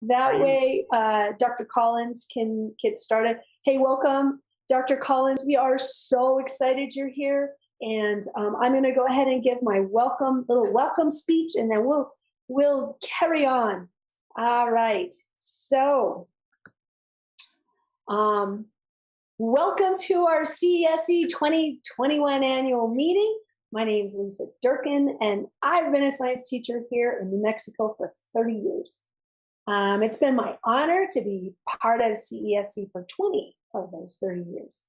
That way, Dr. Collins can get started. Hey, welcome, Dr. Collins. We are so excited you're here. And I'm going to go ahead and give my little welcome speech, and then we'll carry on. All right. So, welcome to our CESE 2021 annual meeting. My name is Lisa Durkin, and I've been a science teacher here in New Mexico for 30 years. It's been my honor to be part of CESE for 20 of those 30 years.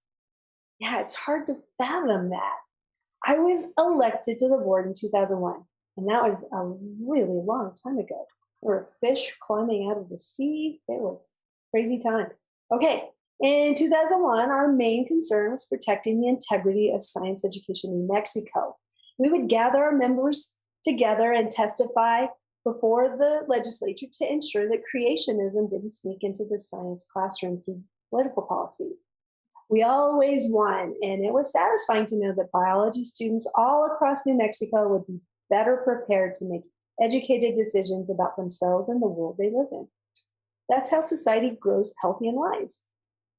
Yeah, it's hard to fathom that. I was elected to the board in 2001, and that was a really long time ago. There were fish climbing out of the sea. It was crazy times. Okay, in 2001, our main concern was protecting the integrity of science education in New Mexico. We would gather our members together and testify before the legislature to ensure that creationism didn't sneak into the science classroom through political policy. We always won, and it was satisfying to know that biology students all across New Mexico would be better prepared to make educated decisions about themselves and the world they live in. That's how society grows healthy and wise.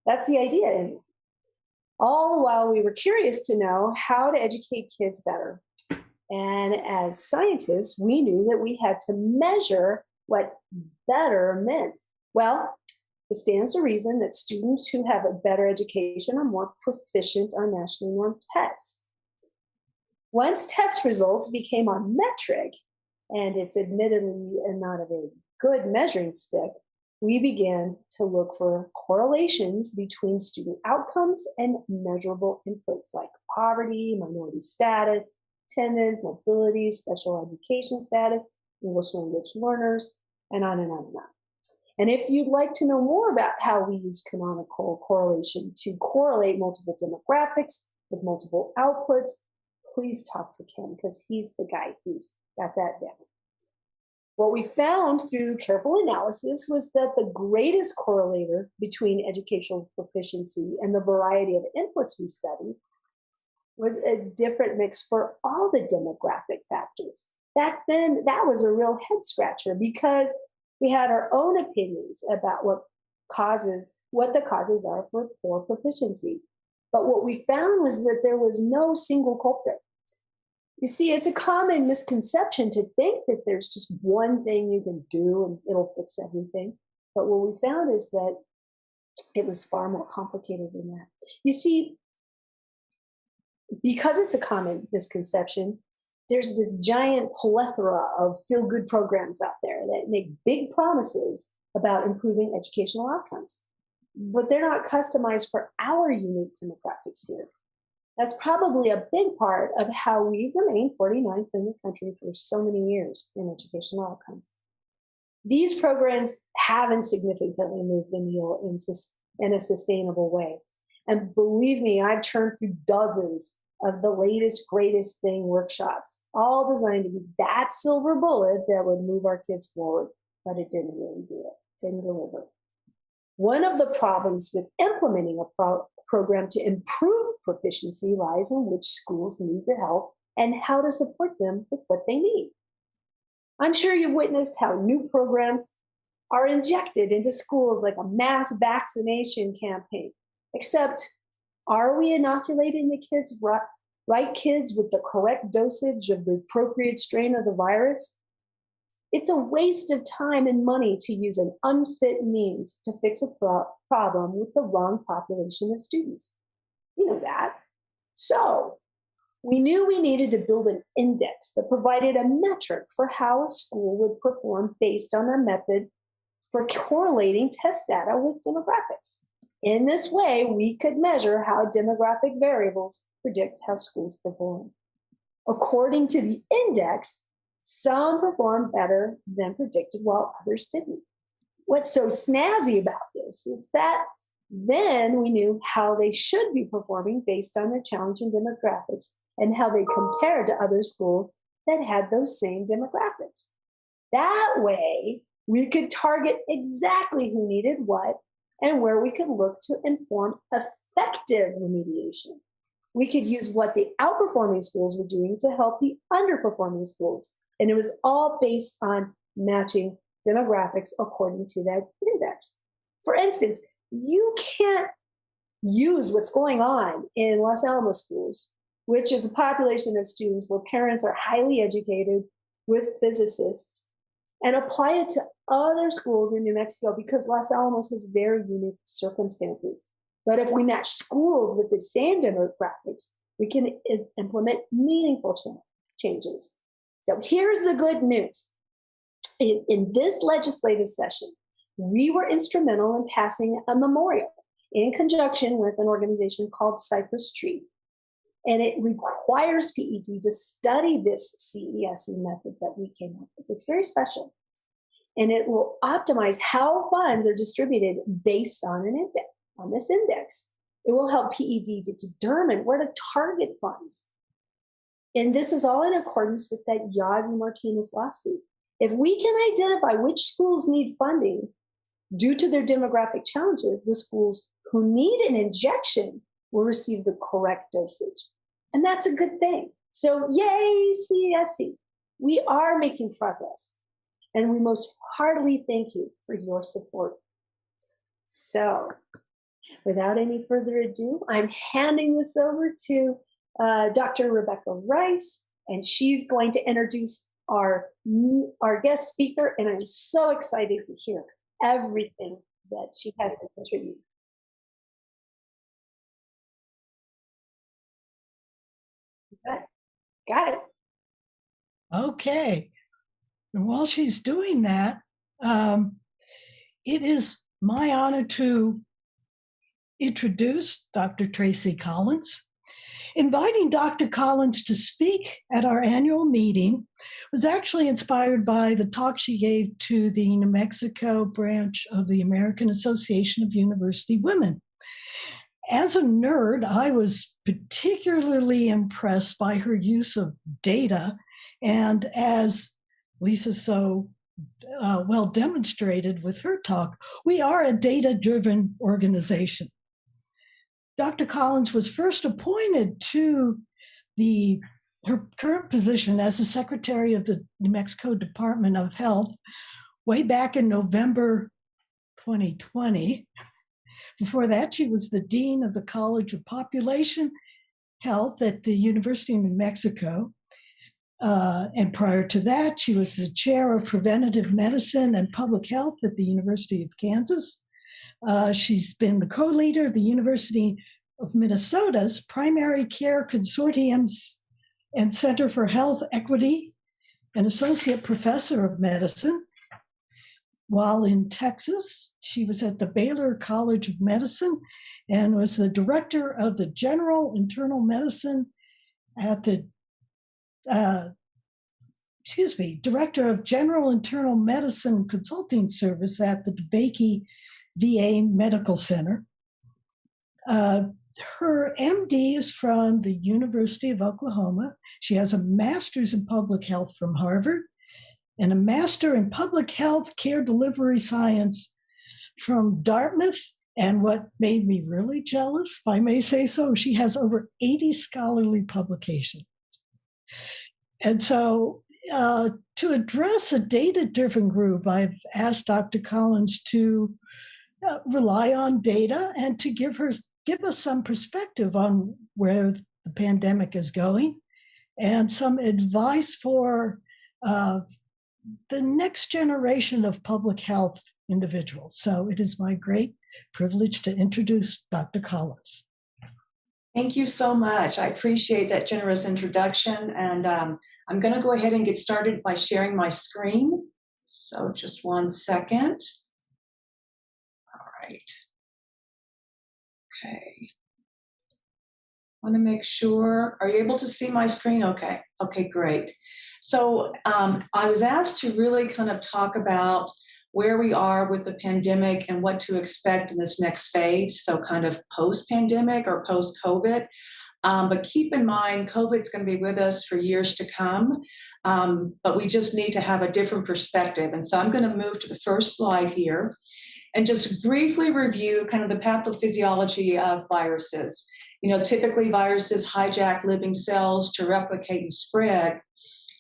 That's the idea. And all the while, we were curious to know how to educate kids better. And as scientists, we knew that we had to measure what better meant. Well, it stands to reason that students who have a better education are more proficient on nationally normed tests. Once test results became our metric, and it's admittedly not a very good measuring stick, we began to look for correlations between student outcomes and measurable inputs like poverty, minority status, attendance, mobility, special education status, English language learners, and on and on and on. And if you'd like to know more about how we use canonical correlation to correlate multiple demographics with multiple outputs, please talk to Ken, because he's the guy who's got that down. What we found through careful analysis was that the greatest correlator between educational proficiency and the variety of inputs we studied was a different mix for all the demographic factors. Back then, that was a real head scratcher because we had our own opinions about what the causes are for poor proficiency. But what we found was that there was no single culprit. You see, it's a common misconception to think that there's just one thing you can do and it'll fix everything. But what we found is that it was far more complicated than that. You see, because it's a common misconception, there's this giant plethora of feel-good programs out there that make big promises about improving educational outcomes. But they're not customized for our unique demographics here. That's probably a big part of how we've remained 49th in the country for so many years in educational outcomes. These programs haven't significantly moved the needle in a sustainable way. And believe me, I've churned through dozens of the latest, greatest thing workshops, all designed to be that silver bullet that would move our kids forward, but it didn't really do it, didn't deliver. One of the problems with implementing a program to improve proficiency lies in which schools need the help and how to support them with what they need. I'm sure you've witnessed how new programs are injected into schools like a mass vaccination campaign, except are we inoculating the right kids with the correct dosage of the appropriate strain of the virus? It's a waste of time and money to use an unfit means to fix a problem with the wrong population of students. You know that. So we knew we needed to build an index that provided a metric for how a school would perform based on their method for correlating test data with demographics. In this way, we could measure how demographic variables predict how schools perform. According to the index, some performed better than predicted while others didn't. What's so snazzy about this is that then we knew how they should be performing based on their challenging demographics and how they compared to other schools that had those same demographics. That way, we could target exactly who needed what and where we could look to inform effective remediation. We could use what the outperforming schools were doing to help the underperforming schools. And it was all based on matching demographics according to that index. For instance, you can't use what's going on in Los Alamos schools, which is a population of students where parents are highly educated with physicists, and apply it to other schools in New Mexico because Los Alamos has very unique circumstances. But if we match schools with the same demographics, we can implement meaningful changes. So here's the good news. In this legislative session, we were instrumental in passing a memorial in conjunction with an organization called Cypress Tree. And it requires PED to study this CESE method that we came up with. It's very special. And it will optimize how funds are distributed based on an index, on this index. It will help PED to determine where to target funds. And this is all in accordance with that Yazzie Martinez lawsuit. If we can identify which schools need funding due to their demographic challenges, the schools who need an injection will receive the correct dosage. And that's a good thing. So yay, CESE. We are making progress. And we most heartily thank you for your support. So without any further ado, I'm handing this over to Dr. Rebecca Rice, and she's going to introduce our guest speaker, and I'm so excited to hear everything that she has to contribute. Got it. Okay. And while she's doing that, it is my honor to introduce Dr. Tracie Collins. Inviting Dr. Collins to speak at our annual meeting was actually inspired by the talk she gave to the New Mexico branch of the American Association of University Women. As a nerd, I was particularly impressed by her use of data, and as Lisa so well demonstrated with her talk, we are a data-driven organization. Dr. Collins was first appointed to her current position as the Secretary of the New Mexico Department of Health way back in November 2020. Before that, she was the Dean of the College of Population Health at the University of New Mexico. And prior to that, she was the Chair of Preventative Medicine and Public Health at the University of Kansas. She's been the co-leader of the University of Minnesota's Primary Care Consortiums and Center for Health Equity, and Associate Professor of Medicine. While in Texas, she was at the Baylor College of Medicine and was the Director of the General Internal Medicine at the Director of General Internal Medicine Consulting Service at the DeBakey VA Medical Center. Her MD is from the University of Oklahoma. She has a master's in public health from Harvard and a master in public health care delivery science from Dartmouth. And what made me really jealous, if I may say so, she has over 80 scholarly publications. And so to address a data-driven group, I've asked Dr. Collins to rely on data and to give us some perspective on where the pandemic is going and some advice for the next generation of public health individuals. So it is my great privilege to introduce Dr. Collins. Thank you so much. I appreciate that generous introduction, and I'm going to go ahead and get started by sharing my screen. So just 1 second. All right. Okay. I want to make sure. Are you able to see my screen? Okay. Okay, great. So I was asked to really kind of talk about where we are with the pandemic and what to expect in this next phase, so kind of post-pandemic or post-COVID. But keep in mind, COVID's going to be with us for years to come, but we just need to have a different perspective. And so I'm going to move to the first slide here and just briefly review kind of the pathophysiology of viruses. You know, typically viruses hijack living cells to replicate and spread.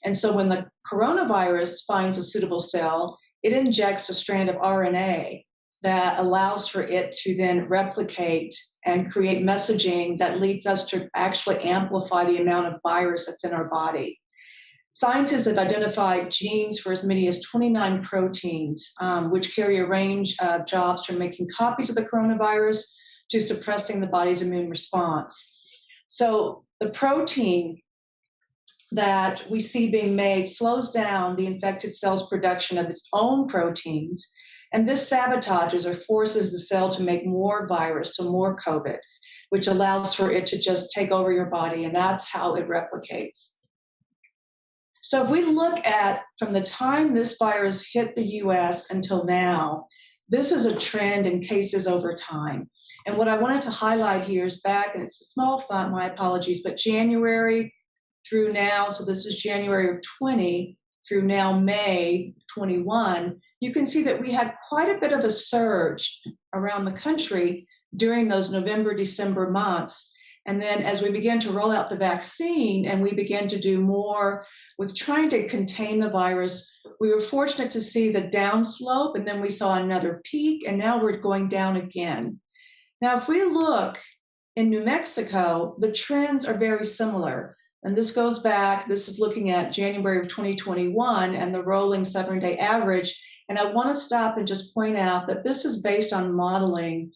And so when the coronavirus finds a suitable cell, it injects a strand of RNA that allows for it to then replicate and create messaging that leads us to actually amplify the amount of virus that's in our body. Scientists have identified genes for as many as 29 proteins, which carry a range of jobs from making copies of the coronavirus to suppressing the body's immune response. So the protein that we see being made slows down the infected cell's production of its own proteins, and this sabotages or forces the cell to make more virus, so more COVID, which allows for it to just take over your body, and that's how it replicates. So if we look at from the time this virus hit the US until now, this is a trend in cases over time. And what I wanted to highlight here is back, and it's a small font, my apologies, but January through now, so this is January of 20 through now May 21, you can see that we had quite a bit of a surge around the country during those November, December months. And then as we began to roll out the vaccine and we began to do more with trying to contain the virus, we were fortunate to see the downslope, and then we saw another peak, and now we're going down again. Now, if we look in New Mexico, the trends are very similar. And this goes back, this is looking at January of 2021 and the rolling 7-day average. And I want to stop and just point out that this is based on modeling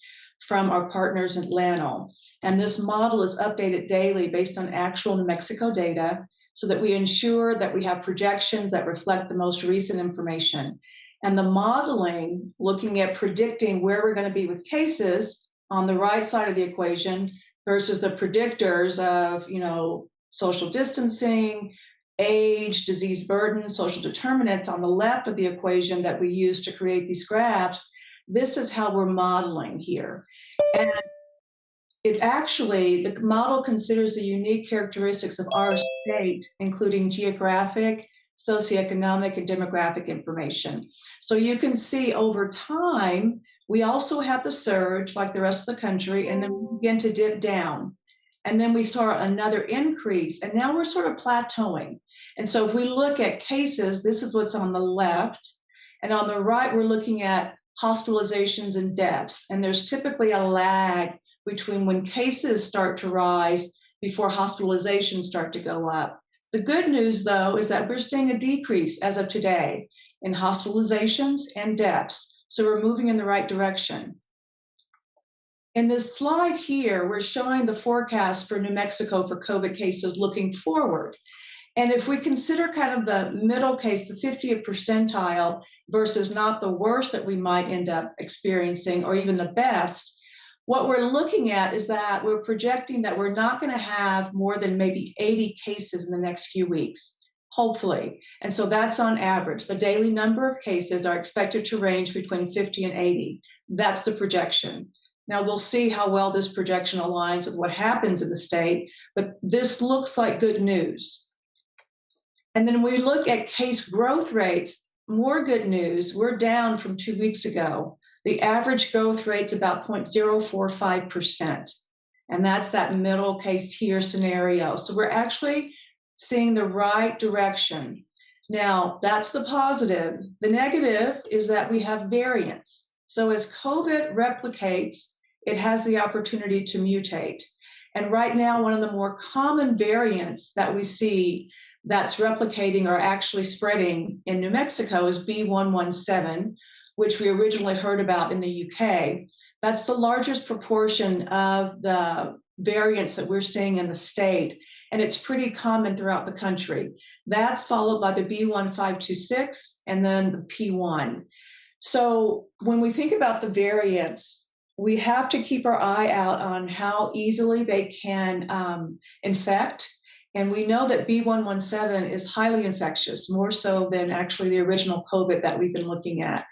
from our partners in Atlanta. And this model is updated daily based on actual New Mexico data so that we ensure that we have projections that reflect the most recent information. And the modeling, looking at predicting where we're going to be with cases on the right side of the equation versus the predictors of, social distancing, age, disease burden, social determinants on the left of the equation that we use to create these graphs. This is how we're modeling here. And the model considers the unique characteristics of our state, including geographic, socioeconomic, and demographic information. So you can see over time, we also have the surge like the rest of the country, and then we begin to dip down. And then we saw another increase, and now we're sort of plateauing. And so if we look at cases, this is what's on the left, and on the right, we're looking at hospitalizations and deaths. And there's typically a lag between when cases start to rise before hospitalizations start to go up. The good news, though, is that we're seeing a decrease as of today in hospitalizations and deaths. So we're moving in the right direction. In this slide here, we're showing the forecast for New Mexico for COVID cases looking forward. And if we consider kind of the middle case, the 50th percentile versus not the worst that we might end up experiencing or even the best, what we're looking at is that we're projecting that we're not going to have more than maybe 80 cases in the next few weeks, hopefully. And so that's on average. The daily number of cases are expected to range between 50 and 80. That's the projection. Now, we'll see how well this projection aligns with what happens in the state, but this looks like good news. And then we look at case growth rates, more good news. We're down from 2 weeks ago. The average growth rate's about 0.045%. And that's that middle case here scenario. So we're actually seeing the right direction. Now, that's the positive. The negative is that we have variants. So as COVID replicates, it has the opportunity to mutate. And right now, one of the more common variants that we see that's replicating or actually spreading in New Mexico is B117, which we originally heard about in the UK. That's the largest proportion of the variants that we're seeing in the state, and it's pretty common throughout the country. That's followed by the B1526 and then the P1. So when we think about the variants, we have to keep our eye out on how easily they can infect. And we know that B117 is highly infectious, more so than actually the original COVID that we've been looking at.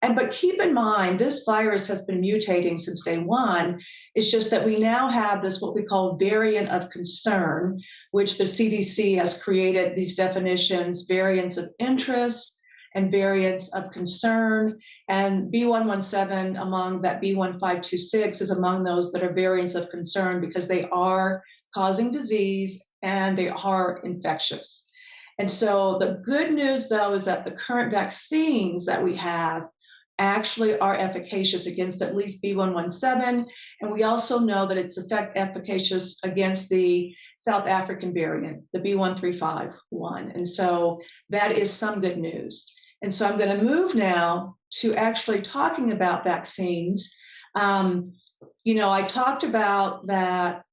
But keep in mind, this virus has been mutating since day one. It's just that we now have this, what we call variant of concern, which the CDC has created these definitions, variants of interest and variants of concern. And B117 among that B1526 is among those that are variants of concern because they are causing disease and they are infectious. And so the good news, though, is that the current vaccines that we have actually are efficacious against at least B117. And we also know that it's efficacious against the South African variant, the B1351. And so that is some good news. And so I'm going to move now to actually talking about vaccines. I talked about that,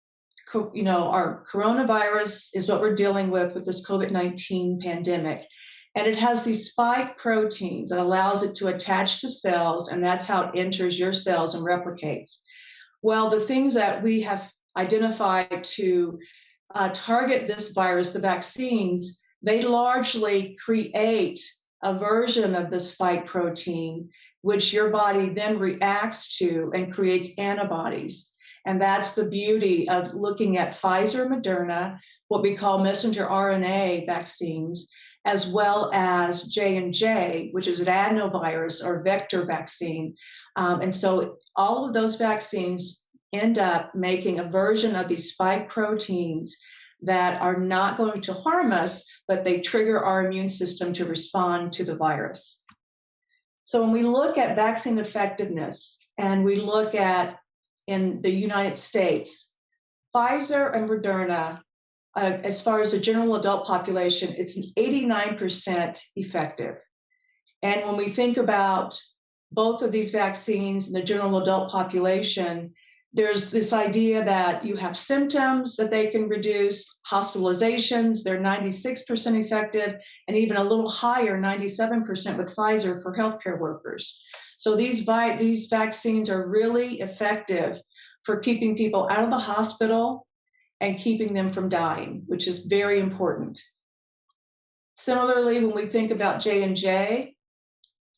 our coronavirus is what we're dealing with this COVID-19 pandemic. And it has these spike proteins that allows it to attach to cells, and that's how it enters your cells and replicates. Well, the things that we have identified to target this virus, the vaccines, they largely create a version of the spike protein, which your body then reacts to and creates antibodies. And that's the beauty of looking at Pfizer, Moderna, what we call messenger RNA vaccines, as well as J&J, which is an adenovirus or vector vaccine. And so all of those vaccines end up making a version of these spike proteins that are not going to harm us, but they trigger our immune system to respond to the virus. So when we look at vaccine effectiveness and we look at in the United States, Pfizer and Moderna, as far as the general adult population, it's 89% effective. And when we think about both of these vaccines in the general adult population, there's this idea that you have symptoms that they can reduce, hospitalizations, they're 96% effective, and even a little higher, 97% with Pfizer for healthcare workers. So these vaccines are really effective for keeping people out of the hospital and keeping them from dying, which is very important. Similarly, when we think about J&J,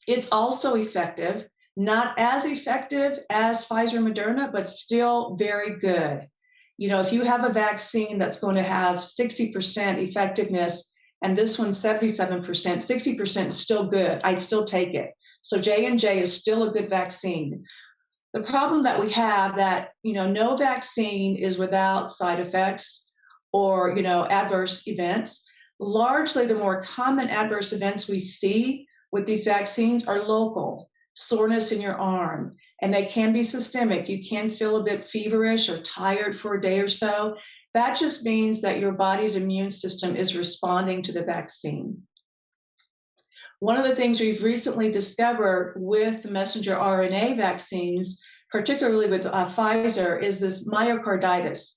it's also effective, not as effective as Pfizer, Moderna, but still very good. If you have a vaccine that's going to have 60% effectiveness and this one's 77%, 60% is still good. I'd still take it. So J&J is still a good vaccine. The problem that we have that, no vaccine is without side effects or, adverse events. Largely, the more common adverse events we see with these vaccines are local, soreness in your arm, and they can be systemic. You can feel a bit feverish or tired for a day or so. That just means that your body's immune system is responding to the vaccine. One of the things we've recently discovered with the messenger RNA vaccines, particularly with Pfizer, is this myocarditis,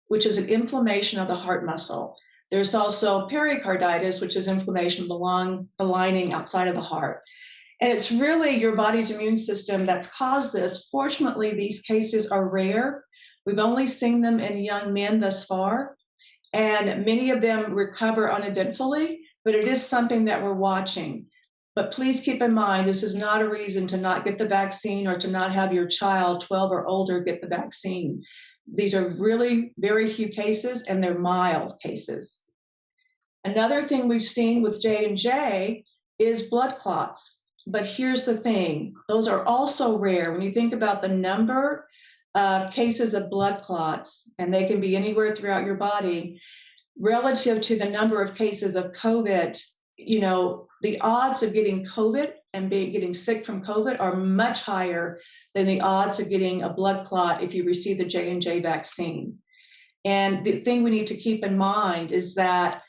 which is an inflammation of the heart muscle. There's also pericarditis, which is inflammation of the lining outside of the heart. And it's really your body's immune system that's caused this. Fortunately, these cases are rare. We've only seen them in young men thus far, and many of them recover uneventfully, but it is something that we're watching. But please keep in mind, this is not a reason to not get the vaccine or to not have your child 12 or older get the vaccine. These are really very few cases, and they're mild cases. Another thing we've seen with J&J is blood clots. But here's the thing, those are also rare. When you think about the number of cases of blood clots, and they can be anywhere throughout your body, relative to the number of cases of COVID, the odds of getting COVID and getting sick from COVID are much higher than the odds of getting a blood clot if you receive the J&J vaccine. And the thing we need to keep in mind is that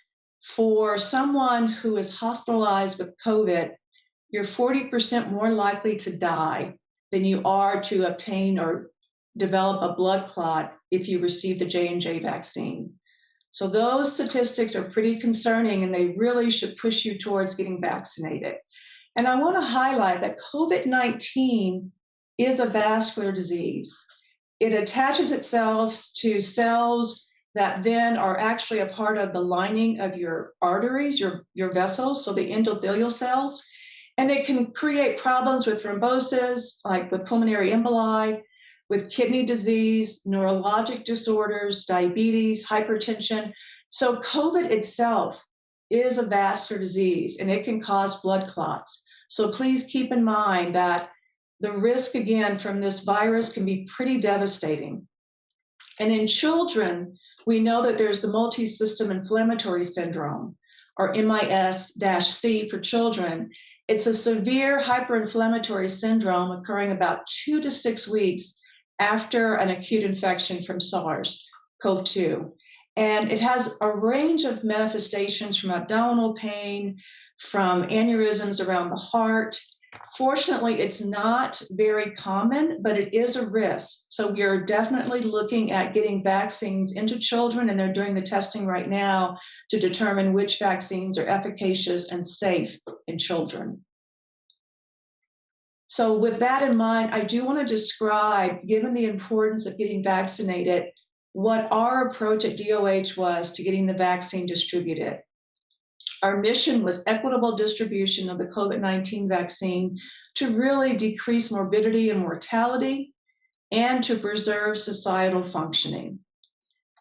for someone who is hospitalized with COVID, you're 40% more likely to die than you are to obtain or develop a blood clot if you receive the J&J vaccine. So those statistics are pretty concerning, and they really should push you towards getting vaccinated. And I want to highlight that COVID-19 is a vascular disease. It attaches itself to cells that then are actually a part of the lining of your arteries, your vessels, so the endothelial cells. And it can create problems with thrombosis, like with pulmonary emboli, with kidney disease, neurologic disorders, diabetes, hypertension. So COVID itself is a vascular disease, and it can cause blood clots. So please keep in mind that the risk, again, from this virus can be pretty devastating. And in children, we know that there's the multi-system inflammatory syndrome, or MIS-C for children. It's a severe hyperinflammatory syndrome occurring about 2 to 6 weeks after an acute infection from SARS-CoV-2. And it has a range of manifestations from abdominal pain, from aneurysms around the heart. Fortunately, it's not very common, but it is a risk. So we're definitely looking at getting vaccines into children, and they're doing the testing right now to determine which vaccines are efficacious and safe in children. So with that in mind, I do want to describe, given the importance of getting vaccinated, what our approach at DOH was to getting the vaccine distributed. Our mission was equitable distribution of the COVID-19 vaccine to really decrease morbidity and mortality and to preserve societal functioning.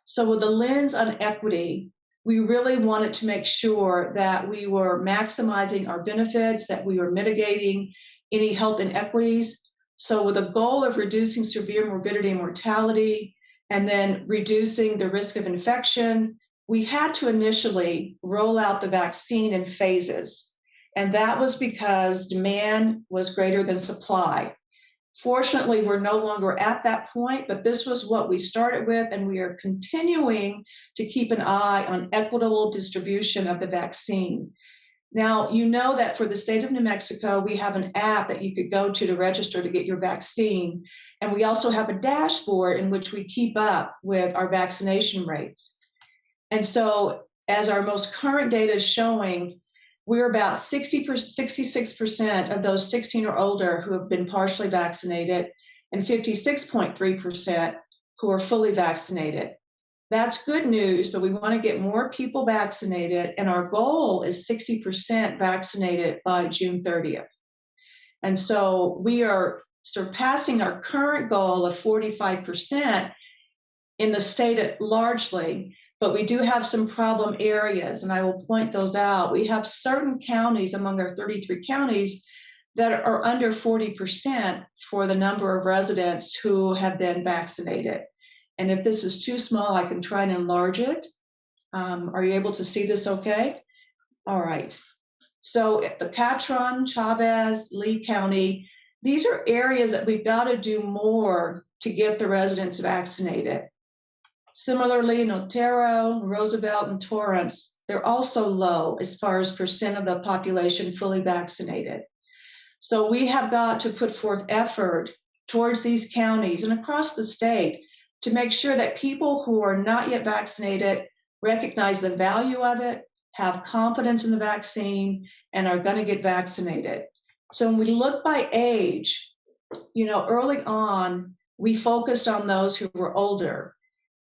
So with the lens on equity, we really wanted to make sure that we were maximizing our benefits, that we were mitigating any health inequities. So with a goal of reducing severe morbidity and mortality, and then reducing the risk of infection, we had to initially roll out the vaccine in phases. And that was because demand was greater than supply. Fortunately, we're no longer at that point, but this was what we started with, and we are continuing to keep an eye on equitable distribution of the vaccine. Now, you know that for the state of New Mexico, we have an app that you could go to register to get your vaccine. And we also have a dashboard in which we keep up with our vaccination rates. And so as our most current data is showing, we're about 66% of those 16 or older who have been partially vaccinated and 56.3% who are fully vaccinated. That's good news, but we want to get more people vaccinated, and our goal is 60% vaccinated by June 30th. And so we are surpassing our current goal of 45% in the state largely, but we do have some problem areas, and I will point those out. We have certain counties among our 33 counties that are under 40% for the number of residents who have been vaccinated. And if this is too small, I can try and enlarge it. Are you able to see this okay? All right. So the Catron, Chavez, Lee County, these are areas that we've got to do more to get the residents vaccinated. Similarly, in Otero, Roosevelt, and Torrance, they're also low as far as percent of the population fully vaccinated. So we have got to put forth effort towards these counties and across the state to make sure that people who are not yet vaccinated recognize the value of it, have confidence in the vaccine, and are going to get vaccinated. So when we look by age, early on, we focused on those who were older.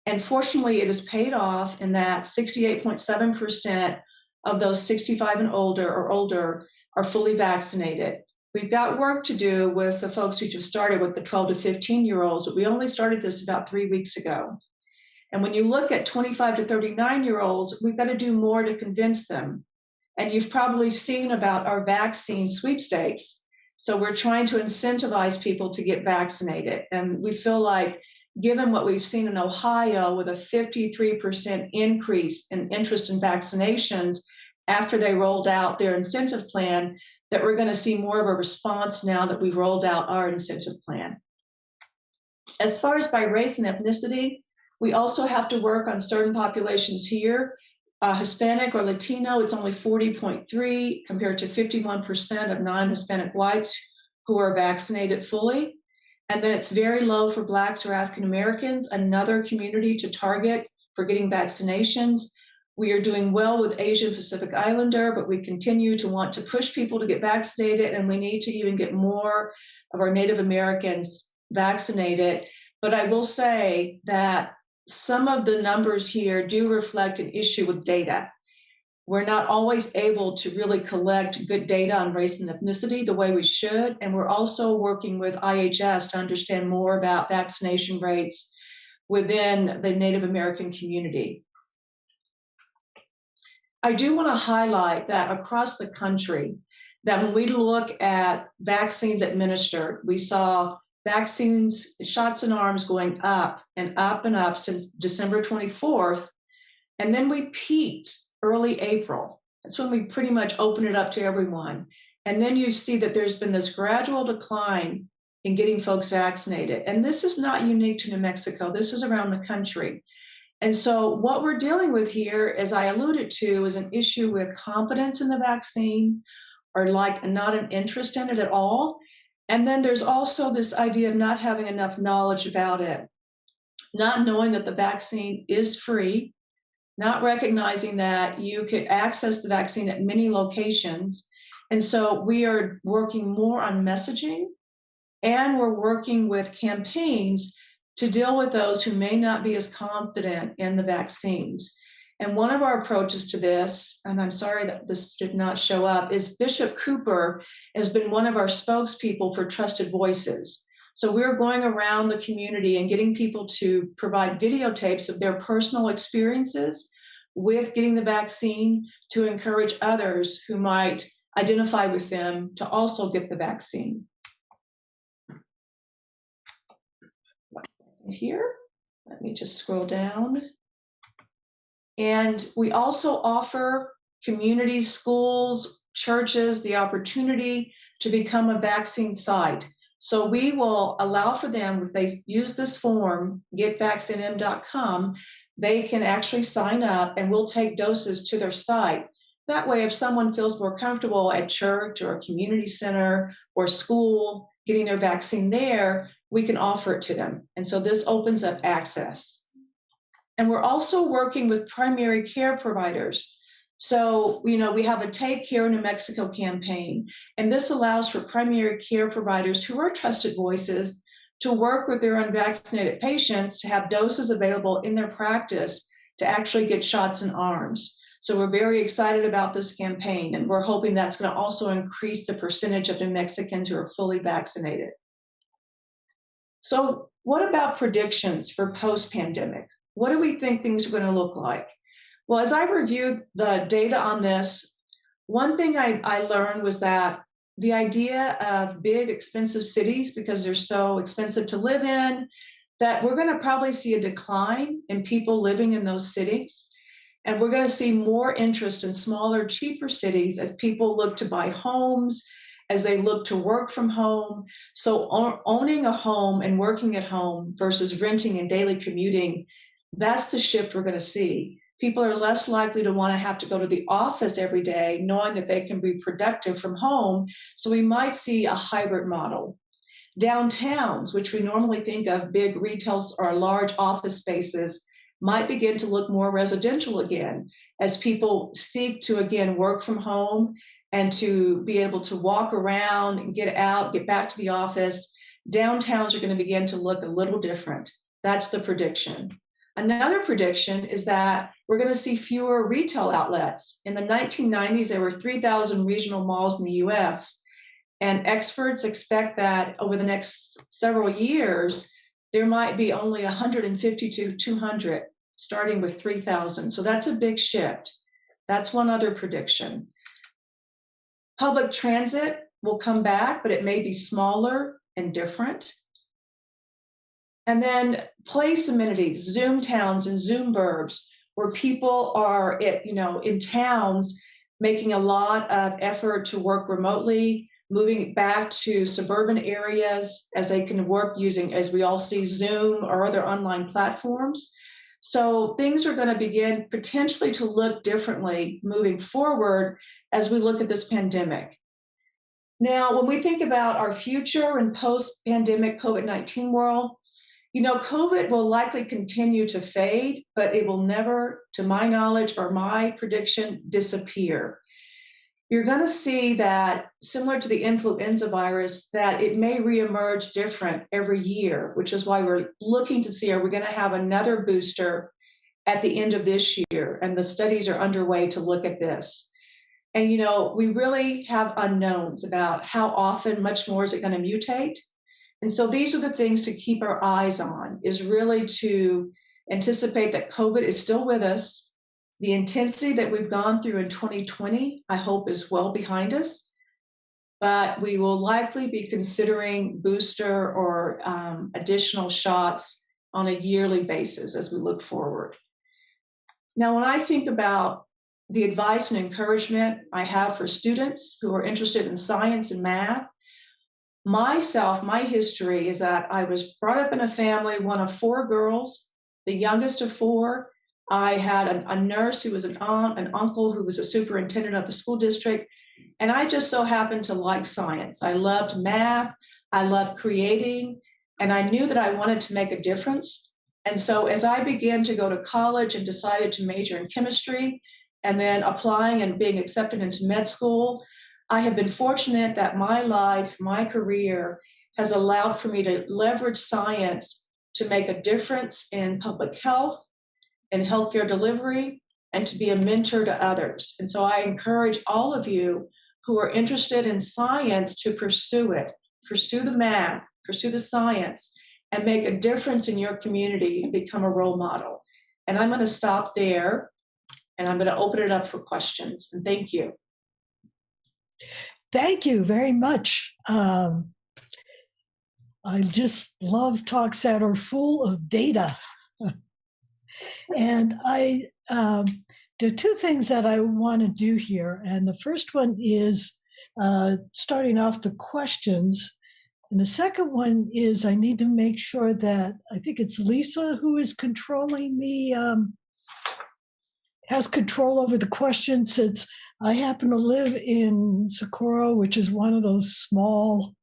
And fortunately, it has paid off in that 68.7% of those 65 and older are fully vaccinated. We've got work to do with the folks who just started with the 12 to 15-year-olds, but we only started this about 3 weeks ago. And when you look at 25 to 39-year-olds, we've got to do more to convince them. And you've probably seen about our vaccine sweepstakes. So we're trying to incentivize people to get vaccinated. And we feel like, given what we've seen in Ohio with a 53% increase in interest in vaccinations after they rolled out their incentive plan, that we're going to see more of a response now that we've rolled out our incentive plan. As far as by race and ethnicity, we also have to work on certain populations here. Hispanic or Latino, it's only 40.3 compared to 51% of non-Hispanic whites who are vaccinated fully. And then it's very low for Blacks or African Americans, another community to target for getting vaccinations. We are doing well with Asian Pacific Islander, but we continue to want to push people to get vaccinated, and we need to even get more of our Native Americans vaccinated. But I will say that some of the numbers here do reflect an issue with data. We're not always able to really collect good data on race and ethnicity the way we should, and we're also working with IHS to understand more about vaccination rates within the Native American community. I do want to highlight that across the country, that when we look at vaccines administered, we saw vaccines, shots in arms going up and up and up since December 24th, and then we peaked early April. That's when we pretty much open it up to everyone. And then you see that there's been this gradual decline in getting folks vaccinated. And this is not unique to New Mexico. This is around the country. And so what we're dealing with here, as I alluded to, is an issue with confidence in the vaccine or like not an interest in it at all. And then there's also this idea of not having enough knowledge about it, not knowing that the vaccine is free, not recognizing that you could access the vaccine at many locations. And so we are working more on messaging, and we're working with campaigns to deal with those who may not be as confident in the vaccines. And one of our approaches to this, and I'm sorry that this did not show up, is Bishop Cooper has been one of our spokespeople for Trusted Voices. So we're going around the community and getting people to provide videotapes of their personal experiences with getting the vaccine to encourage others who might identify with them to also get the vaccine. Here, let me just scroll down. And we also offer communities, schools, churches the opportunity to become a vaccine site. So we will allow for them, if they use this form, getvaxnm.com, they can actually sign up and we'll take doses to their site. That way, if someone feels more comfortable at church or a community center or school getting their vaccine there, we can offer it to them. And so this opens up access. And we're also working with primary care providers. So, we have a Take Care New Mexico campaign, and this allows for primary care providers who are trusted voices to work with their unvaccinated patients to have doses available in their practice to actually get shots in arms. So we're very excited about this campaign, and we're hoping that's going to also increase the percentage of New Mexicans who are fully vaccinated. So what about predictions for post-pandemic? What do we think things are going to look like? Well, as I reviewed the data on this, one thing I learned was that the idea of big, expensive cities, because they're so expensive to live in, that we're going to probably see a decline in people living in those cities. And we're going to see more interest in smaller, cheaper cities as people look to buy homes, as they look to work from home. So owning a home and working at home versus renting and daily commuting, that's the shift we're going to see. People are less likely to want to have to go to the office every day, knowing that they can be productive from home. So we might see a hybrid model. Downtowns, which we normally think of big retail or large office spaces, might begin to look more residential again as people seek to, again, work from home and to be able to walk around and get out, get back to the office. Downtowns are going to begin to look a little different. That's the prediction. Another prediction is that we're going to see fewer retail outlets. In the 1990s, there were 3,000 regional malls in the US, and experts expect that over the next several years, there might be only 150 to 200, starting with 3,000. So that's a big shift. That's one other prediction. Public transit will come back, but it may be smaller and different. And then place amenities, Zoom towns and Zoom burbs, where people are in towns making a lot of effort to work remotely, moving back to suburban areas as they can work using, as we all see, Zoom or other online platforms. So things are going to begin potentially to look differently moving forward as we look at this pandemic. Now, when we think about our future and post-pandemic COVID-19 world, COVID will likely continue to fade, but it will never, to my knowledge or my prediction, disappear. You're going to see that, similar to the influenza virus, that it may reemerge different every year, which is why we're looking to see, are we going to have another booster at the end of this year? And the studies are underway to look at this. And, we really have unknowns about how often, much more is it going to mutate. And so these are the things to keep our eyes on, is really to anticipate that COVID is still with us. The intensity that we've gone through in 2020, I hope, is well behind us. But we will likely be considering booster or additional shots on a yearly basis as we look forward. Now, when I think about the advice and encouragement I have for students who are interested in science and math. Myself, my history is that I was brought up in a family, one of 4 girls, the youngest of 4. I had a nurse who was an aunt, an uncle who was a superintendent of a school district, and I just so happened to like science. I loved math, I loved creating, and I knew that I wanted to make a difference. And so as I began to go to college and decided to major in chemistry, and then applying and being accepted into med school, I have been fortunate that my life, my career has allowed for me to leverage science to make a difference in public health, in healthcare delivery, and to be a mentor to others. And so I encourage all of you who are interested in science to pursue it, pursue the math, pursue the science, and make a difference in your community and become a role model. And I'm going to stop there, and I'm going to open it up for questions. And thank you. Thank you very much. I just love talks that are full of data. And there are 2 things that I want to do here. And the first one is starting off the questions. And the second one is I need to make sure that I think it's Lisa who is controlling has control over the questions, since I happen to live in Socorro, which is one of those small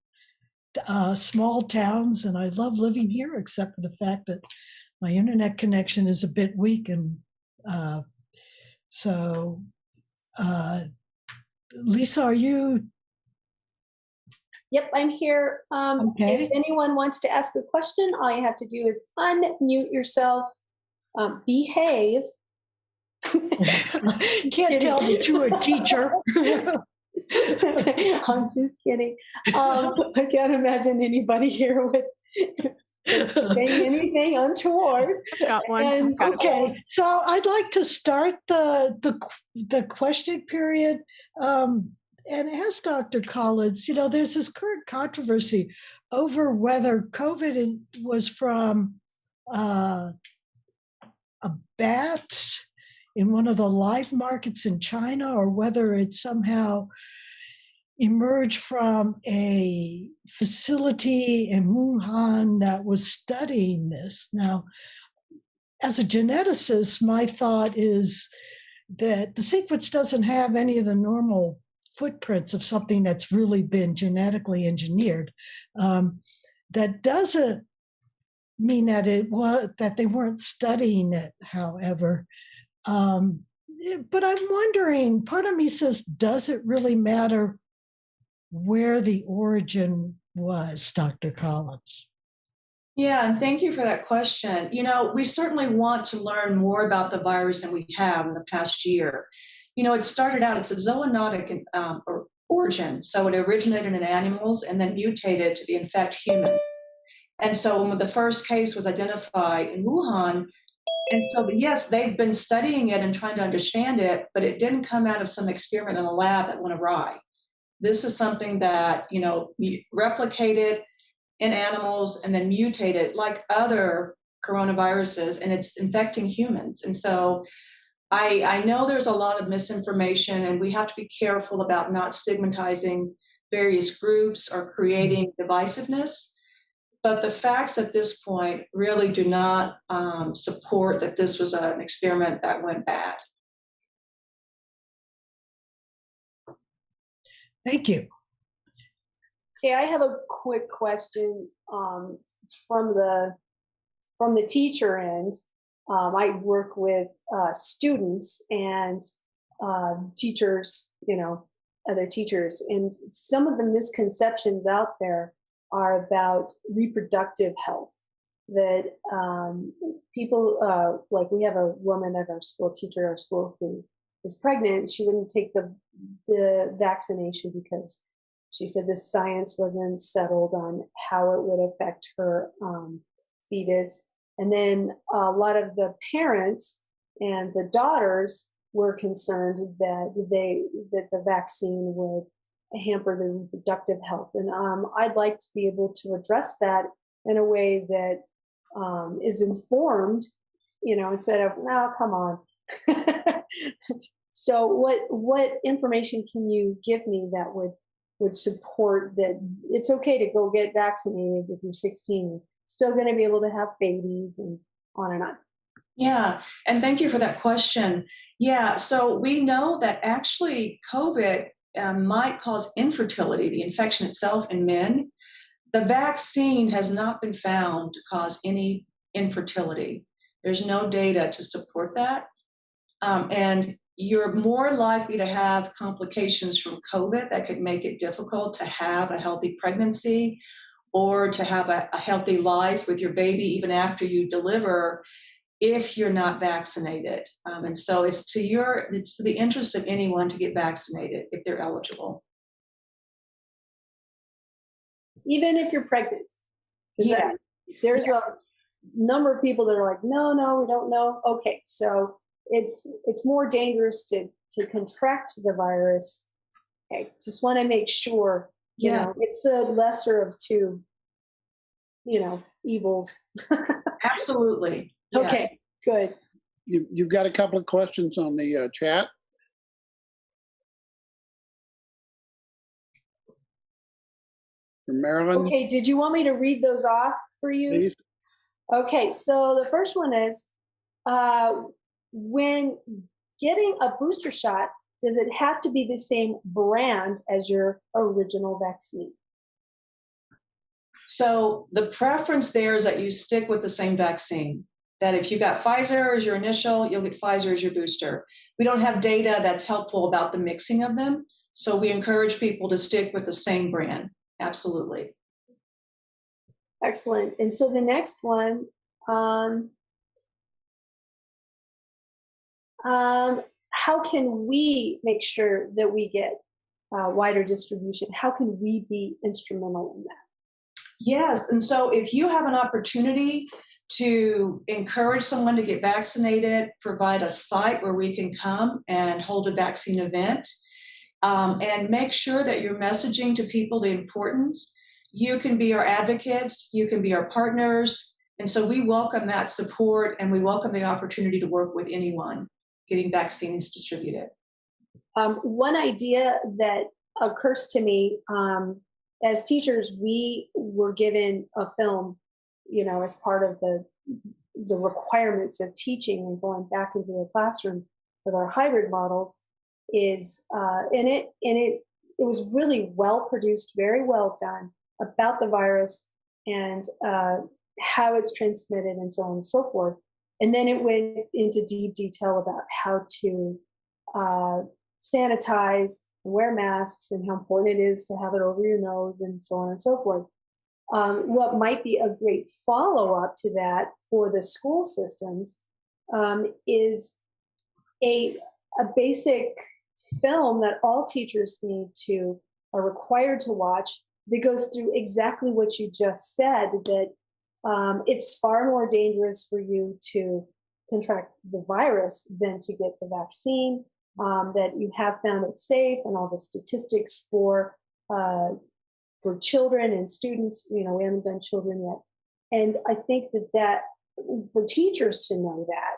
towns, and I love living here, except for the fact that my internet connection is a bit weak, and so Lisa, are you? Yep, I'm here. Okay. If anyone wants to ask a question, all you have to do is unmute yourself, behave. Can't tell that you're a teacher. I'm just kidding. I can't imagine anybody here with saying anything untoward. Got one. And, Okay, so I'd like to start the question period and ask Dr. Collins. There's this current controversy over whether COVID was from a bat in one of the live markets in China, or whether it somehow emerged from a facility in Wuhan that was studying this. Now, as a geneticist, my thought is that the sequence doesn't have any of the normal footprints of something that's really been genetically engineered. That doesn't mean that that they weren't studying it, however. But I'm wondering, part of me says, does it really matter where the origin was, Dr. Collins? Yeah, and thank you for that question. We certainly want to learn more about the virus than we have in the past year. It started out, it's a zoonotic origin. So it originated in animals and then mutated to infect humans. And so when the first case was identified in Wuhan, and so yes, they've been studying it and trying to understand it, but it didn't come out of some experiment in a lab that went awry. This is something that, replicated in animals and then mutated like other coronaviruses, and it's infecting humans. And so I know there's a lot of misinformation, and we have to be careful about not stigmatizing various groups or creating divisiveness. But the facts at this point really do not support that this was an experiment that went bad. Thank you. Okay, I have a quick question from the teacher end. I work with students and teachers, other teachers, and some of the misconceptions out there are about reproductive health. That people, like we have a woman at our school, teacher at our school, who is pregnant. She wouldn't take the vaccination because she said the science wasn't settled on how it would affect her fetus. And then a lot of the parents and the daughters were concerned that the vaccine would hamper the reproductive health. And I'd like to be able to address that in a way that is informed, instead of, no, come on. So what information can you give me that would support that it's okay to go get vaccinated if you're 16, still going to be able to have babies and on and on? Yeah, and thank you for that question. Yeah, so we know that actually COVID might cause infertility, the infection itself in men. The vaccine has not been found to cause any infertility. There's no data to support that. And you're more likely to have complications from COVID that could make it difficult to have a healthy pregnancy or to have a healthy life with your baby even after you deliver if you're not vaccinated. And so it's to the interest of anyone to get vaccinated if they're eligible. Even if you're pregnant? Yeah. There's a number of people that are like, no, we don't know. Okay, so it's more dangerous to contract the virus. Okay, just want to make sure, you know, it's the lesser of two, evils. Absolutely. Yeah. Okay, good. You've got a couple of questions on the chat. From Marilyn. Okay, did you want me to read those off for you? Please. Okay, so the first one is, when getting a booster shot, does it have to be the same brand as your original vaccine? So the preference there is that you stick with the same vaccine. That if you got Pfizer as your initial, you'll get Pfizer as your booster. We don't have data that's helpful about the mixing of them, so we encourage people to stick with the same brand. Absolutely. Excellent. And so the next one, how can we make sure that we get wider distribution? How can we be instrumental in that? Yes, and so if you have an opportunity to encourage someone to get vaccinated, provide a site where we can come and hold a vaccine event, and make sure that you're messaging to people the importance. You can be our advocates, you can be our partners, and so we welcome that support and we welcome the opportunity to work with anyone getting vaccines distributed. One idea that occurs to me, as teachers, we were given a film, as part of the requirements of teaching and going back into the classroom with our hybrid models, is and it was really well produced, very well done, about the virus and how it's transmitted and so on and so forth. And then it went into deep detail about how to sanitize, wear masks, and how important it is to have it over your nose and so on and so forth. What might be a great follow-up to that for the school systems is a basic film that all teachers are required to watch that goes through exactly what you just said, that it's far more dangerous for you to contract the virus than to get the vaccine, that you have found it safe, and all the statistics for children and students. We haven't done children yet. And I think that for teachers to know that,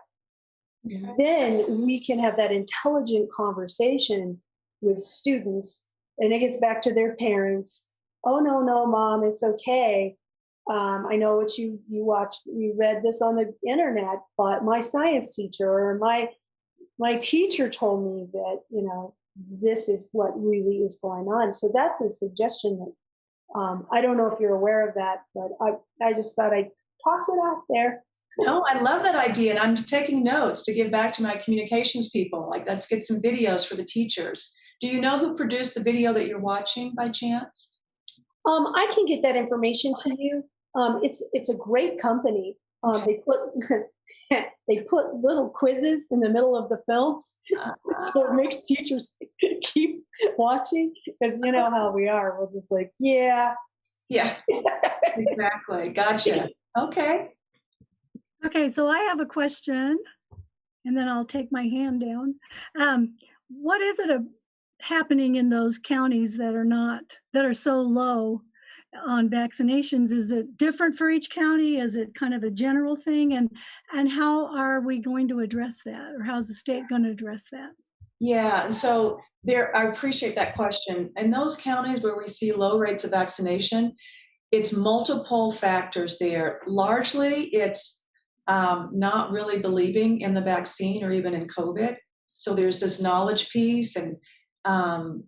then we can have that intelligent conversation with students, and it gets back to their parents. Oh, no, Mom, it's okay. I know what you watched, you read this on the internet, but my science teacher or my teacher told me that, this is what really is going on. So that's a suggestion that I don't know if you're aware of that, but I just thought I'd toss it out there. No, I love that idea, and I'm taking notes to give back to my communications people. Like, let's get some videos for the teachers. Do you know who produced the video that you're watching by chance? I can get that information to you. It's a great company. They put little quizzes in the middle of the films, so it makes teachers keep watching, because you know how we are. We'll just like, yeah, exactly. Gotcha. Okay, so I have a question, and then I'll take my hand down. What is it happening in those counties that are so low on vaccinations? Is it different for each county? Is it kind of a general thing? And how are we going to address that, or how's the state going to address that? Yeah, and so there, I appreciate that question. In those counties where we see low rates of vaccination, it's multiple factors there. Largely, it's not really believing in the vaccine or even in COVID. So there's this knowledge piece and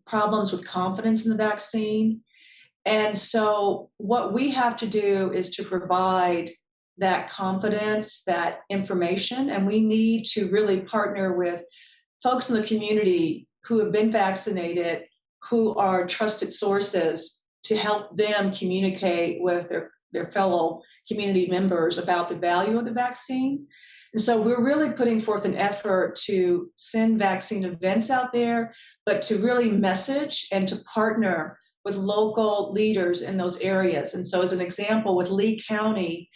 problems with confidence in the vaccine. And so what we have to do is to provide that confidence, that information, and we need to really partner with folks in the community who have been vaccinated, who are trusted sources to help them communicate with their fellow community members about the value of the vaccine. And so we're really putting forth an effort to send vaccine events out there, but to really message and to partner with local leaders in those areas. And so as an example, with Lee County,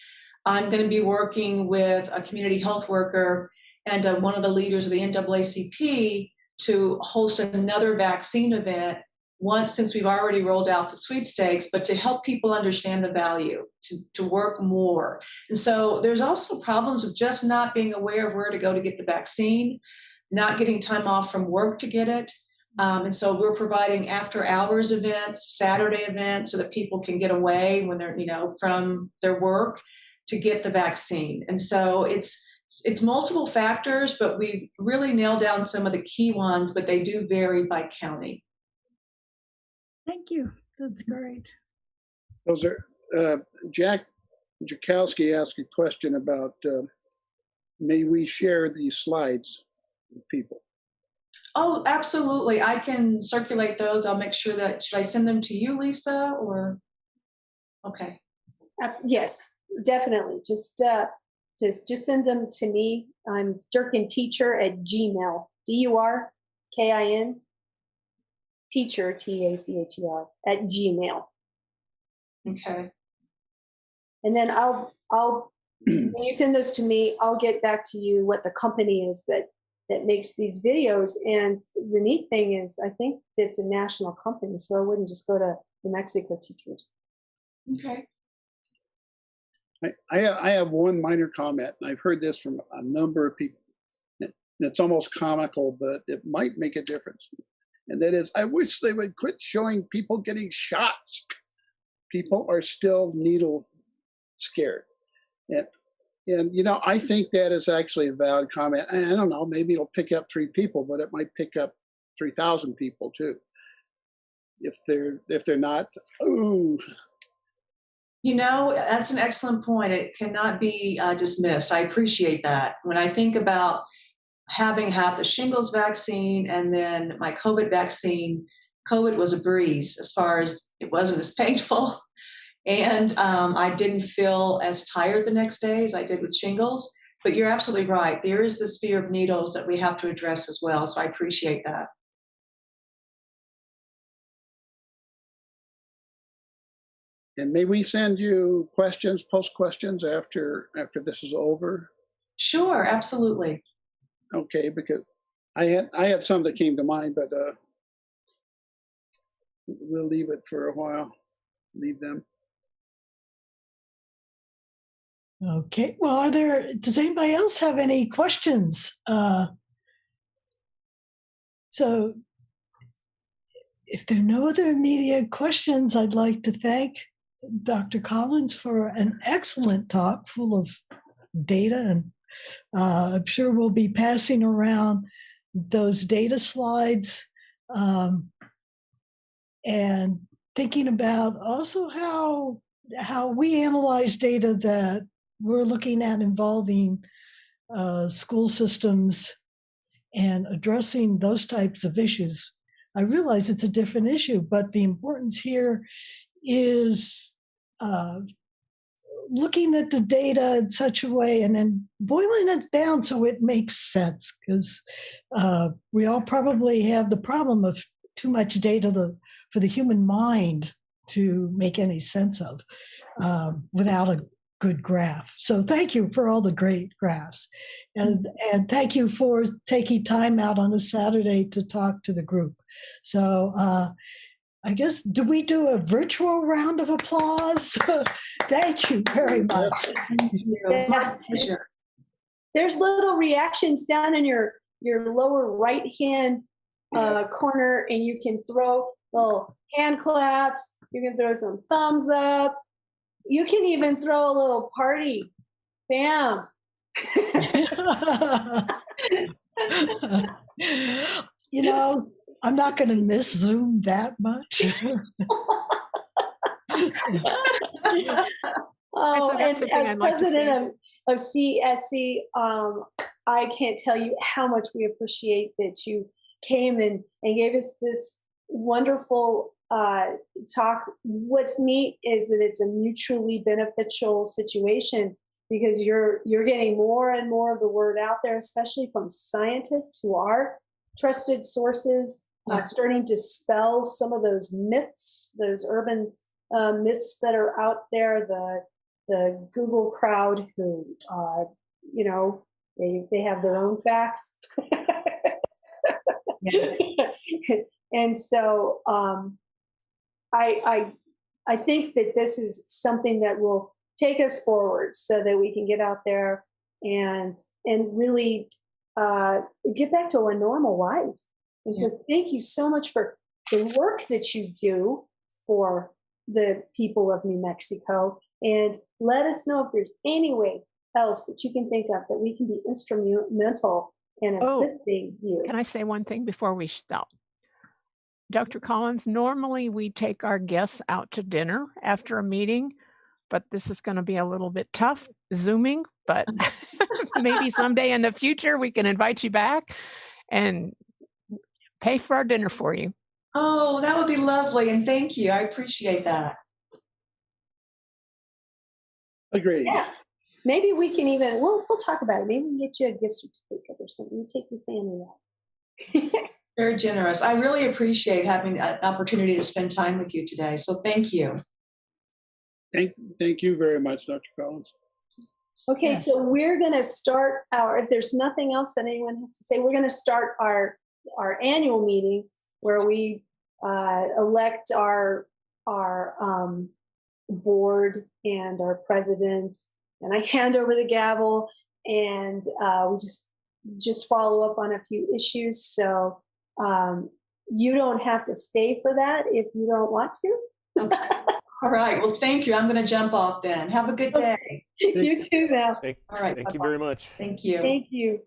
I'm going to be working with a community health worker and one of the leaders of the NAACP to host another vaccine event once, since we've already rolled out the sweepstakes, but to help people understand the value, to work more. And so there's also problems with just not being aware of where to go to get the vaccine, not getting time off from work to get it. And so we're providing after hours events, Saturday events, so that people can get away when they're, from their work to get the vaccine. And so it's multiple factors, but we've really nailed down some of the key ones, but they do vary by county. Thank you. That's great. Those are, Jack Jakowski asked a question about, may we share these slides with people? Oh, absolutely. I can circulate those. I'll make sure that, should I send them to you, Lisa, or? Okay. Yes, definitely. Just send them to me. I'm durkinteacher@gmail, DURKIN, teacher, TACHER, @gmail. Okay. And then I'll when you send those to me, I'll get back to you what the company is that makes these videos. And the neat thing is, I think it's a national company, so I wouldn't just go to New Mexico teachers. Okay. I have one minor comment, and I've heard this from a number of people. And it's almost comical, but it might make a difference. And that is, I wish they would quit showing people getting shots. People are still needle scared. And I think that is actually a valid comment. And I don't know, maybe it'll pick up 3 people, but it might pick up 3,000 people too. If they're not, ooh. That's an excellent point. It cannot be dismissed. I appreciate that. When I think about having had the shingles vaccine and then my COVID vaccine, COVID was a breeze as far as it wasn't as painful. And I didn't feel as tired the next day as I did with shingles. But you're absolutely right. There is this fear of needles that we have to address as well. So I appreciate that. And may we send you post questions after this is over? Sure, absolutely. Okay, because I had some that came to mind, but we'll leave it for a while. Leave them. Okay. Well, does anybody else have any questions? So if there are no other immediate questions, I'd like to thank Dr. Collins for an excellent talk full of data. And I'm sure we'll be passing around those data slides and thinking about also how we analyze data that we're looking at involving school systems and addressing those types of issues. I realize it's a different issue, but the importance here is looking at the data in such a way and then boiling it down so it makes sense, because we all probably have the problem of too much data for the human mind to make any sense of without a good graph. So thank you for all the great graphs. And thank you for taking time out on a Saturday to talk to the group. So I guess, do we do a virtual round of applause? Thank you very much. Thank you. It's my pleasure. There's little reactions down in your your lower right hand corner, and you can throw little hand claps. You can throw some thumbs up. You can even throw a little party. Bam. You know, I'm not going to miss Zoom that much. Oh, and as president of CESE, I can't tell you how much we appreciate that you came and gave us this wonderful talk. What's neat is that it's a mutually beneficial situation, because you're getting more and more of the word out there, especially from scientists who are trusted sources, starting to dispel some of those myths, those urban myths that are out there. The Google crowd who, they have their own facts. And so I think that this is something that will take us forward, so that we can get out there and really get back to a normal life. And so thank you so much for the work that you do for the people of New Mexico. And let us know if there's any way else that you can think of that we can be instrumental in assisting you. Can I say one thing before we stop? Dr. Collins, normally we take our guests out to dinner after a meeting, but this is going to be a little bit tough, Zooming, but maybe someday in the future we can invite you back and pay for our dinner for you. Oh, that would be lovely. And thank you. I appreciate that. Agreed. Yeah. Maybe we can even, we'll talk about it. Maybe we can get you a gift certificate or something. You take your family out. Very generous. I really appreciate having an opportunity to spend time with you today. So thank you. Thank you very much, Dr. Collins. Okay, Yes. so we're going to start if there's nothing else that anyone has to say, we're going to start our annual meeting where we elect our board and our president, and I hand over the gavel, and we just follow up on a few issues. So you don't have to stay for that if you don't want to. Okay. All right. Well, thank you. I'm going to jump off then. Have a good day. You too now. All right. Thank you very much. Thank you. Thank you.